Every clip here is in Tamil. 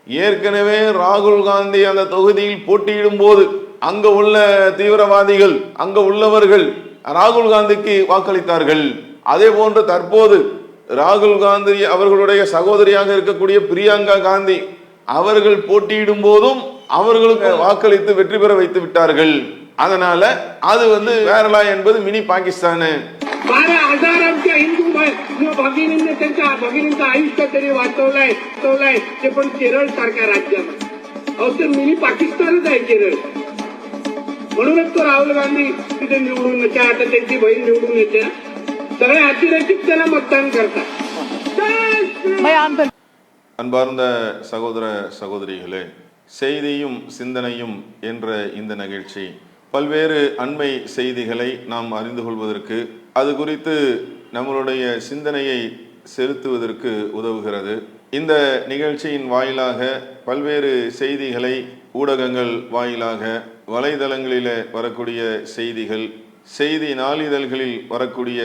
ஏற்கனவே ராகுல் காந்தி அந்த தொகுதியில் போட்டியிடும் போது அங்க உள்ள தீவிரவாதிகள், அங்க உள்ளவர்கள் ராகுல் காந்திக்கு வாக்களித்தார்கள். அதே போன்று தற்போது ராகுல் காந்தி அவர்களுடைய சகோதரியாக இருக்கக்கூடிய பிரியங்கா காந்தி அவர்கள் போட்டியிடும் போதும் அவர்களுக்கு வாக்களித்து வெற்றி பெற வைத்து விட்டார்கள். அதனால அது கேரளா என்பது மினி பாகிஸ்தான். 12,000 हिंदू भगिनींनी त्यांच्या भगिनींचं आयुष्य तरी वाचवलंय ते पण केरळ सारख्या राज्यात. ते मिनी पाकिस्तानच आहे केरळ. म्हणूनच तो राहुल गांधी तिथे निवडून येते. आता त्यांची बहीण निवडून येते. सगळे अतिरेकी त्याला मतदान करतात. அன்பார்ந்த சகோதர சகோதரிகளே, செய்தியும் சிந்தனையும் என்ற இந்த நிகழ்ச்சி பல்வேறு அண்மை செய்திகளை நாம் அறிந்து கொள்வதற்கு, அது குறித்து நம்மளுடைய சிந்தனையை செலுத்துவதற்கு உதவுகிறது. இந்த நிகழ்ச்சியின் வாயிலாக பல்வேறு செய்திகளை ஊடகங்கள் வாயிலாக, வலைதளங்களில் வரக்கூடிய செய்திகள், செய்தி நாளிதழ்களில் வரக்கூடிய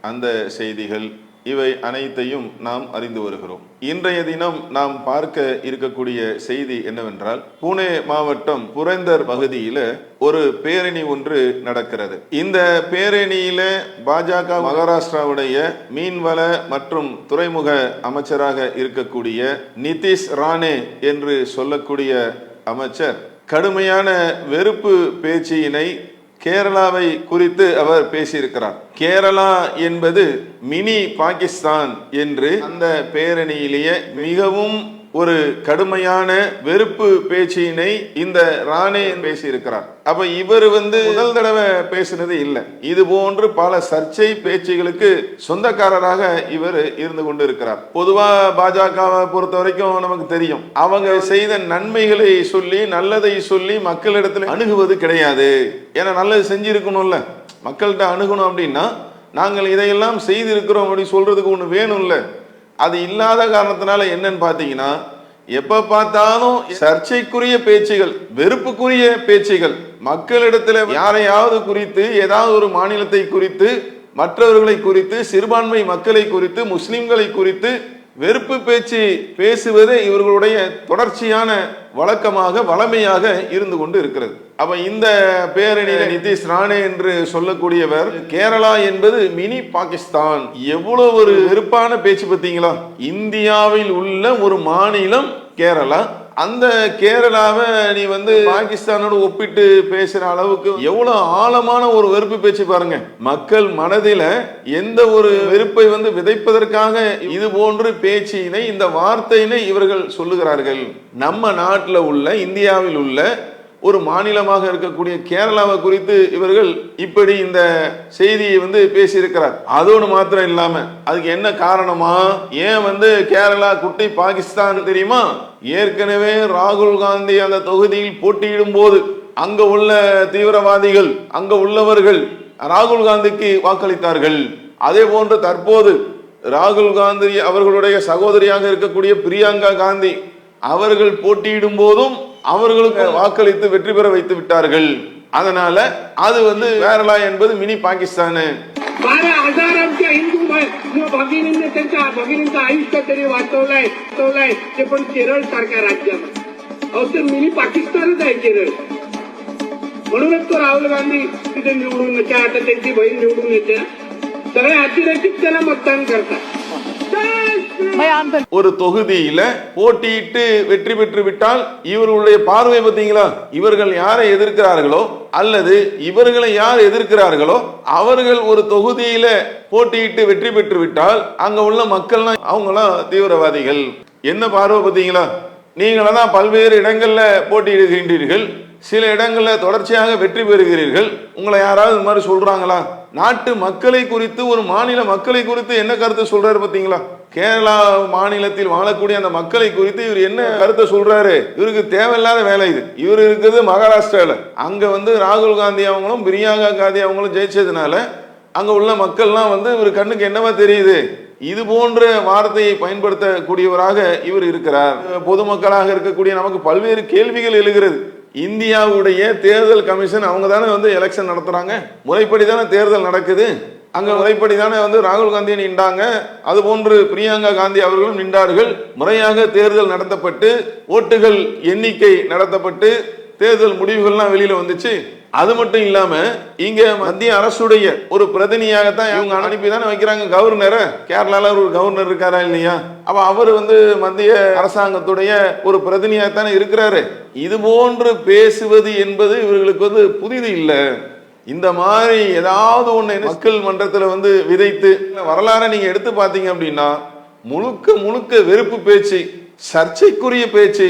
அந்த செய்திகள், இவை அனைத்தையும் நாம் அறிந்து வருகிறோம். இன்றைய தினம் நாம் பார்க்க இருக்கக்கூடிய செய்தி என்னவென்றால், புனே மாவட்டம் புரந்தர் பகுதியில ஒரு பேரணி ஒன்று நடக்கிறது. இந்த பேரணியில பாஜக மகாராஷ்டிராவுடைய மீன்வள மற்றும் துறைமுக அமைச்சராக இருக்கக்கூடிய நிதிஷ் ராணே என்று சொல்லக்கூடிய அமைச்சர் கடுமையான வெறுப்பு பேச்சினை கேரளாவை குறித்து அவர் பேசியிருக்கிறார். கேரளா என்பது மினி பாகிஸ்தான் என்று அந்த பேரணியிலேயே மிகவும் ஒரு கடுமையான வெறுப்பு பேச்சினை இந்த ராணே பேசியிருக்கிறார். அப்ப இவர் முதல் தடவை பேசினது இல்லை. இது போன்று பல சர்ச்சை பேச்சுகளுக்கு சொந்தக்காரராக இவர் இருந்து கொண்டு இருக்கிறார். பொதுவா பாஜகவை பொறுத்த வரைக்கும் நமக்கு தெரியும், அவங்க செய்த நன்மைகளை சொல்லி, நல்லதை சொல்லி மக்களிடத்துல அணுகுவது கிடையாது. ஏன்னா நல்லது செஞ்சிருக்கணும்ல, மக்கள்கிட்ட அணுகணும். அப்படின்னா நாங்கள் இதையெல்லாம் செய்திருக்கிறோம் அப்படி சொல்றதுக்கு ஒண்ணு வேணும்ல. அது இல்லாத காரணத்தினால என்னன்னு பாத்தீங்கன்னா, எப்ப பார்த்தாலும் சர்ச்சைக்குரிய பேச்சுகள், வெறுப்புக்குரிய பேச்சுகள், மக்களிடத்துல யாரையாவது குறித்து, ஏதாவது ஒரு மாநிலத்தை குறித்து, மற்றவர்களை குறித்து, சிறுபான்மை மக்களை குறித்து, முஸ்லிம்களை குறித்து வெறுப்பு பேச்சு பேசுவது இவர்களுடைய தொடர்ச்சியான வழக்கமாக, வளமையாக இருந்து கொண்டு இருக்கிறது. அப்ப இந்த பேரணியில நிதிஷ் ராணே என்று சொல்லக்கூடியவர், கேரளா என்பது மினி பாகிஸ்தான், எவ்வளவு ஒரு வெறுப்பான பேச்சு பார்த்தீங்களா? இந்தியாவில் உள்ள ஒரு மாநிலம் கேரளா. அந்த கேரளாவை நீ பாகிஸ்தானோடு ஒப்பிட்டு பேசுற அளவுக்கு எவ்வளவு ஆழமான ஒரு வெறுப்பு பேச்சு பாருங்க. மக்கள் மனதில எந்த ஒரு வெறுப்பை விதைப்பதற்காக இது போன்று பேச்சினை, இந்த வார்த்தையினை இவர்கள் சொல்லுகிறார்கள். நம்ம நாட்டில் உள்ள, இந்தியாவில் உள்ள ஒரு மாநிலமாக இருக்கக்கூடிய கேரளாவை குறித்து இவர்கள் இப்படி இந்த செய்தியை பேசியிருக்கிறார். அதோடு மாத்திரம் இல்லாம அதுக்கு என்ன காரணமா? ஏன் கேரளா குட்டி பாகிஸ்தான் தெரியுமா? ஏற்கனவே ராகுல் காந்தி அந்த தொகுதியில் போட்டியிடும் போது அங்க உள்ள தீவிரவாதிகள், அங்க உள்ளவர்கள் ராகுல் காந்திக்கு வாக்களித்தார்கள். அதே போன்று தற்போது ராகுல் காந்தி அவர்களுடைய சகோதரியாக இருக்கக்கூடிய பிரியங்கா காந்தி அவர்கள் போட்டியிடும் போதும் அவர்களுக்கு வாக்களித்து வெற்றி பெற வைத்து விட்டார்கள். அதனால அது கேரளா என்பது மினி பாகிஸ்தான். 12,000 हिंदू भगिनींनी त्यांच्या भगिनींचं आयुष्य तरी वाचवलंय ते पण केरळ सारख्या राज्यात. ते मिनी पाकिस्तानच आहे केरळ. म्हणूनच तो राहुल गांधी तिथे निवडून येते. आता त्यांची बहीण निवडून येते. सगळे अतिरेकी त्याला मतदान करतात. ஒரு தொகுதியில போட்டியிட்டு வெற்றி பெற்று விட்டால் இவர்களுடைய பார்வை பார்த்தீங்களா? இவர்கள் யாரை எதிர்க்கிறார்களோ அல்லது இவர்களை யார் எதிர்க்கிறார்களோ அவர்கள் ஒரு தொகுதியில போட்டியிட்டு வெற்றி பெற்று விட்டால் அங்க உள்ள மக்கள்லாம் அவங்களாம் தீவிரவாதிகள். என்ன பார்வை பார்த்தீங்களா? நீங்கள தான் பல்வேறு இடங்கள்ல போட்டியிடுகின்றீர்கள், சில இடங்கள்ல தொடர்ச்சியாக வெற்றி பெறுகிறீர்கள். உங்களை யாராவது இந்த மாதிரி சொல்றாங்களா? நாட்டு மக்களை குறித்து, ஒரு மாநில மக்களை குறித்து என்ன கருத்து சொல்றாரு பார்த்தீங்களா? கேரளா மாநிலத்தில் வாழக்கூடிய அந்த மக்களை குறித்து இவர் என்ன கருத்தை சொல்றாரு? இவருக்கு தேவையில்லாத வேலை இது. இவர் இருக்குது மகாராஷ்டிரால. அங்க ராகுல் காந்தி அவங்களும் பிரியங்கா காந்தி அவங்களும் ஜெயிச்சதுனால அங்க உள்ள மக்கள்லாம் இவர் கண்ணுக்கு என்னவா தெரியுது? இது போன்ற வார்த்தையை பயன்படுத்தக்கூடியவராக இவர் இருக்கிறார். பொதுமக்களாக இருக்கக்கூடிய நமக்கு பல்வேறு கேள்விகள் எழுகிறது. இந்தியாவுடைய தேர்தல் கமிஷன் அவங்க தானே எலெக்ஷன் நடத்துறாங்க, முறைப்படி தானே தேர்தல் நடக்குது. அங்க முறைப்படி தானே ராகுல் காந்தியை நின்றாங்க, அது போன்று பிரியங்கா காந்தி அவர்களும் நின்றார்கள். முறையாக தேர்தல் நடத்தப்பட்டு ஓட்டுகள் எண்ணிக்கை நடத்தப்பட்டு தேர்தல் முடிவுகள்லாம் வெளியில வந்துச்சு. அது மட்டும் இல்லாம இங்க மத்திய அரசுடைய ஒரு பிரதிநிதியாகத்தான் இவங்க அனுப்பி தானே வைக்கிறாங்க கவர்னரை. கேரளால ஒரு கவர்னர் இருக்காரா இல்லையா? அப்ப அவர் மத்திய அரசாங்கத்துடைய ஒரு பிரதிநிதியாகத்தானே இருக்கிறாரு. இது போன்று பேசுவது என்பது இவர்களுக்கு புதிது இல்லை. இந்த மாதிரி ஏதாவது ஒண்ணு மக்கள் மன்றத்துல விதைத்து வரலாறு நீங்க எடுத்து பாத்தீங்க அப்படின்னா முழுக்க முழுக்க வெறுப்பு பேச்சு, சர்ச்சைக்குரிய பேச்சு,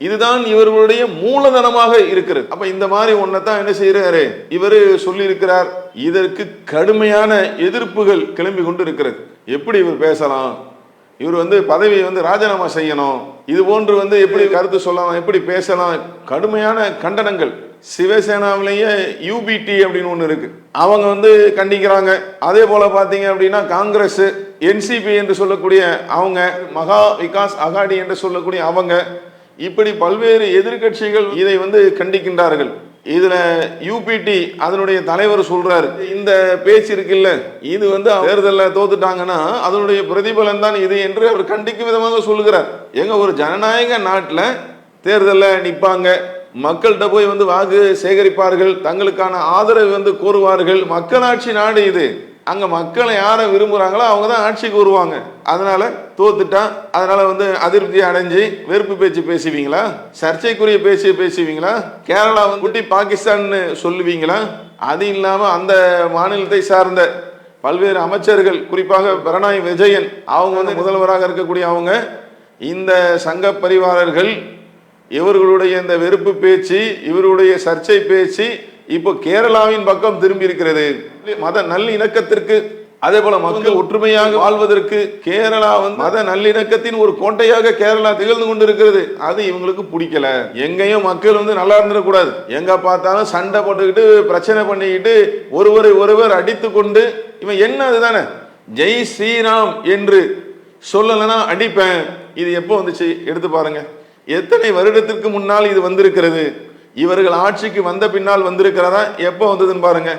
இதுதான் இவர்களுடைய மூலதனமாக இருக்கிறது. அப்ப இந்த மாதிரி ஒன்னதான் என்ன செய்யறாரு இவரு சொல்லி இருக்கிறார். இதற்கு கடுமையான எதிர்ப்புகள் கிளம்பி கொண்டு இருக்கிறது. எப்படி இவர் பேசலாம், இவர் பதவி ராஜினாமா செய்யணும், இது போன்று எப்படி கருத்து சொல்லலாம், எப்படி பேசலாம், கடுமையான கண்டனங்கள். சிவசேனாவிலேயே யூபிடி அப்படின்னு ஒண்ணு இருக்கு, அவங்க கண்டிக்கிறாங்க. அதே போல பாத்தீங்க அப்படின்னா காங்கிரஸ், என்சிபி என்று சொல்லக்கூடிய அவங்க, மகா விகாஸ் அகாடி என்று சொல்லக்கூடிய அவங்க, இப்படி பல்வேறு எதிர்கட்சிகள் இதை கண்டிக்கின்றார்கள். இதுல யூபிடி அதனுடைய தலைவர் சொல்றாரு, இந்த பேச்சு இருக்குல்ல இது தேர்தலில் தோத்துட்டாங்கன்னா அதனுடைய பிரதிபலன் தான் இது என்று அவர் கண்டிக்கும் விதமாக சொல்லுகிறார். எங்க ஒரு ஜனநாயக நாட்டுல தேர்தலில் நிற்பாங்க, மக்கள்கிட்ட போய் வாக்கு சேகரிப்பார்கள், தங்களுக்கான ஆதரவு கோருவார்கள். மக்களாட்சி நாடு இது. அங்க மக்களை யாரை விரும்புறாங்களோ அவங்க தான் ஆட்சிக்கு வருவாங்க. அதனால தோத்துட்டா அதனால அதிருப்தி அடைஞ்சு வெறுப்பு பேச்சு பேசுவீங்களா, சர்ச்சைக்குரிய பேச்சு பேசுவீங்களா, கேரளா குட்டி பாகிஸ்தான் சொல்லுவீங்களா? அது இல்லாம அந்த மாநிலத்தை சார்ந்த பல்வேறு அமைச்சர்கள், குறிப்பாக பினராயி விஜயன் அவங்க முதல்வராக இருக்கக்கூடிய அவங்க, இந்த சங்க பரிவாரர்கள் இவர்களுடைய இந்த வெறுப்பு பேச்சு, இவருடைய சர்ச்சை பேச்சு இப்போ கேரளாவின் பக்கம் திரும்பி இருக்கிறது. மத நல்லிணக்கத்திற்கு, அதே போல மக்கள் ஒற்றுமையாக வாழ்வதற்கு கேரளா மத நல்லிணக்கத்தின் ஒரு கோட்டையாக கேரளா திகழ்ந்து கொண்டு இருக்கிறது. அது இவங்களுக்கு பிடிக்கல. எங்கேயும் மக்கள் நல்லா இருந்துடக்கூடாது, எங்க பார்த்தாலும் சண்டை போட்டுக்கிட்டு பிரச்சனை பண்ணிக்கிட்டு ஒருவர் அடித்து கொண்டு, இவன் என்ன அதுதானே ஜெய் ஸ்ரீராம் என்று சொல்லலன்னா அடிப்பேன். இது எப்போ வந்துச்சு எடுத்து பாருங்க. எத்தனை வருடத்திற்கு முன்னால் இது வந்திருக்கிறது? இவர்கள் ஆட்சிக்கு வந்த பின்னால் வந்திருக்கிறதா? எப்போ வந்ததுன்னு பாருங்க.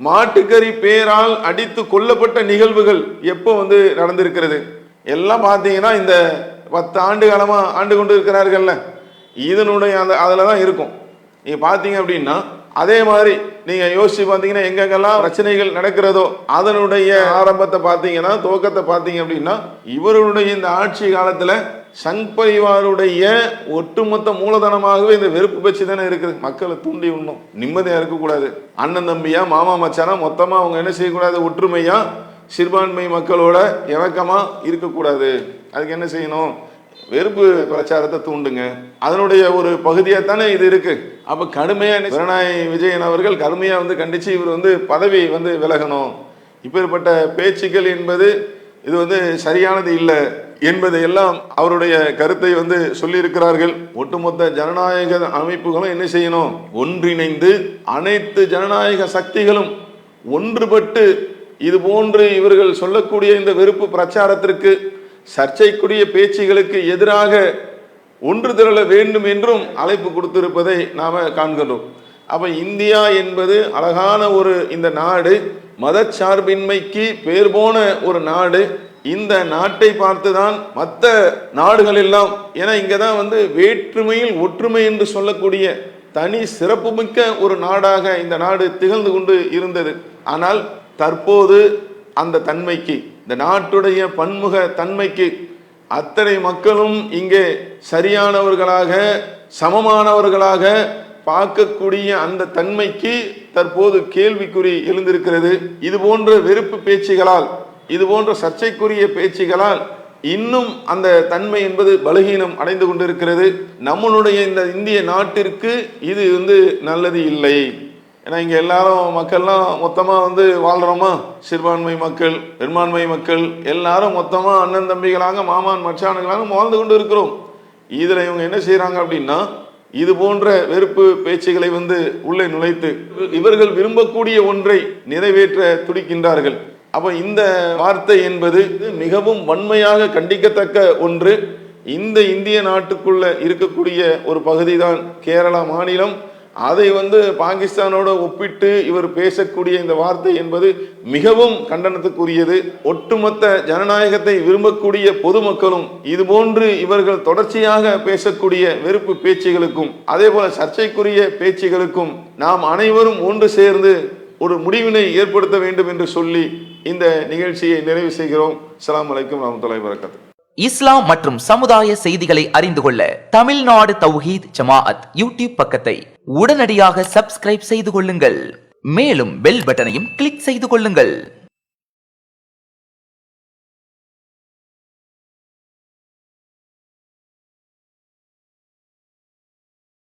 மாட்டுக்கறி பேரால் அடித்து கொல்லப்பட்ட நிகழ்வுகள் எப்போ நடந்திருக்கிறது? எல்லாம் பார்த்தீங்கன்னா இந்த 10 ஆண்டு காலமா ஆண்டு கொண்டு இருக்கிறார்கள்ல, இதனுடைய அதுலதான் இருக்கும். நீங்க பாத்தீங்க அப்படின்னா அதே மாதிரி நீங்க யோசிச்சு பாத்தீங்கன்னா எங்கெங்கெல்லாம் பிரச்சனைகள் நடக்கிறதோ அதனுடைய ஆரம்பத்தை பாத்தீங்கன்னா, துவக்கத்தை பாத்தீங்க அப்படின்னா இவருடைய இந்த ஆட்சி காலத்துல சங் பரிவாருடைய ஒட்டுமொத்த மூலதனமாகவே இந்த வெறுப்பு பேச்சு தானே இருக்குது. மக்களை தூண்டி விடணும், நிம்மதியா இருக்கக்கூடாது, அண்ணன் தம்பியா மாமா மச்சானா மொத்தமா அவங்க என்ன செய்யக்கூடாது, ஒற்றுமையா சிறுபான்மை மக்களோட இணக்கமா இருக்கக்கூடாது. அதுக்கு என்ன செய்யணும், வெறுப்பு பிரச்சாரத்தை தூண்டுங்க. அதனுடைய ஒரு பகுதியா தானே இது இருக்கு. அப்ப கடுமையா பினராயி விஜயன் அவர்கள் கடுமையா கண்டிச்சு இவர் பதவி விலகணும். இப்பேற்பட்ட பேச்சுக்கள் என்பது இது சரியானது இல்லை என்பதை எல்லாம் அவருடைய கருத்தை சொல்லி இருக்கிறார்கள். ஒட்டுமொத்த ஜனநாயக அமைப்புகளும் என்ன செய்யணும், ஒன்றிணைந்து அனைத்து ஜனநாயக சக்திகளும் ஒன்றுபட்டு இது போன்று இவர்கள் சொல்லக்கூடிய இந்த வெறுப்பு பிரச்சாரத்திற்கு, சர்ச்சைக்குரிய பேச்சுகளுக்கு எதிராக ஒன்று திரள வேண்டும் என்றும் அழைப்பு கொடுத்திருப்பதை நாம காண்கிறோம். அப்ப இந்தியா என்பது அழகான ஒரு இந்த நாடு, மதச்சார்பின்மைக்கு பேர் போன ஒரு நாடு. இந்த நாட்டை பார்த்துதான் மற்ற நாடுகள் எல்லாம், ஏன்னா இங்கதான் வேற்றுமையில் ஒற்றுமை என்று சொல்லக்கூடிய தனி சிறப்புமிக்க ஒரு நாடாக இந்த நாடு திகழ்ந்து கொண்டு இருந்தது. ஆனால் தற்போது அந்த தன்மைக்கு, இந்த நாட்டுடைய பன்முக தன்மைக்கு அத்தனை மக்களும் இங்கே சரியானவர்களாக சமமானவர்களாக பார்க்கக்கூடிய அந்த தன்மைக்கு தற்போது கேள்விக்குறி எழுந்திருக்கிறது. இது போன்ற வெறுப்பு பேச்சுகளால், இது போன்ற சர்ச்சைக்குரிய பேச்சுகளால் இன்னும் அந்த தன்மை என்பது பலகீனம் அடைந்து கொண்டிருக்கிறது. நம்மளுடைய இந்த இந்திய நாட்டிற்கு இது நல்லது இல்லை. ஏன்னா இங்க எல்லாரும் மக்கள்லாம் மொத்தமா வாழ்றோமா, சிறுபான்மை மக்கள் பெரும்பான்மை மக்கள் எல்லாரும் மொத்தமா அண்ணன் தம்பிகளாக மாமான் மச்சானுகளாக வாழ்ந்து கொண்டு இருக்கிறோம். இதுல இவங்க என்ன செய்யறாங்க அப்படின்னா, இது போன்ற வெறுப்பு பேச்சுகளை உள்ளே நுழைத்து இவர்கள் விரும்பக்கூடிய ஒன்றை நிறைவேற்ற துடிக்கின்றார்கள். அப்ப இந்த வார்த்தை என்பது மிகவும் வன்மையாக கண்டிக்கத்தக்க ஒன்று. இந்த இந்திய நாட்டுக்குள்ள இருக்கக்கூடிய ஒரு பகுதி தான் கேரளா மாநிலம். அதை பாகிஸ்தானோட ஒப்பிட்டு இவர் பேசக்கூடிய இந்த வார்த்தை என்பது மிகவும் கண்டனத்துக்குரியது. ஒட்டுமொத்த ஜனநாயகத்தை விரும்பக்கூடிய பொதுமக்களும் இதுபோன்று இவர்கள் தொடர்ச்சியாக பேசக்கூடிய வெறுப்பு பேச்சுகளுக்கும் அதே போல சர்ச்சைக்குரிய பேச்சுகளுக்கும் நாம் அனைவரும் ஒன்று சேர்ந்து ஒரு முடிவினை ஏற்படுத்த வேண்டும் என்று சொல்லி இந்த நிகழ்ச்சியை நிறைவு செய்கிறோம். அஸ்ஸலாமு அலைக்கும் வரஹ்மத்துல்லாஹி வபரகாத்துஹு. இஸ்லாம் மற்றும் சமுதாய செய்திகளை அறிந்து கொள்ள தமிழ்நாடு தௌஹீத் ஜமாஅத் யூடியூப் பக்கத்தை உடனடியாக சப்ஸ்கிரைப் செய்து கொள்ளுங்கள். மேலும் பெல் பட்டனையும் கிளிக் செய்து கொள்ளுங்கள்.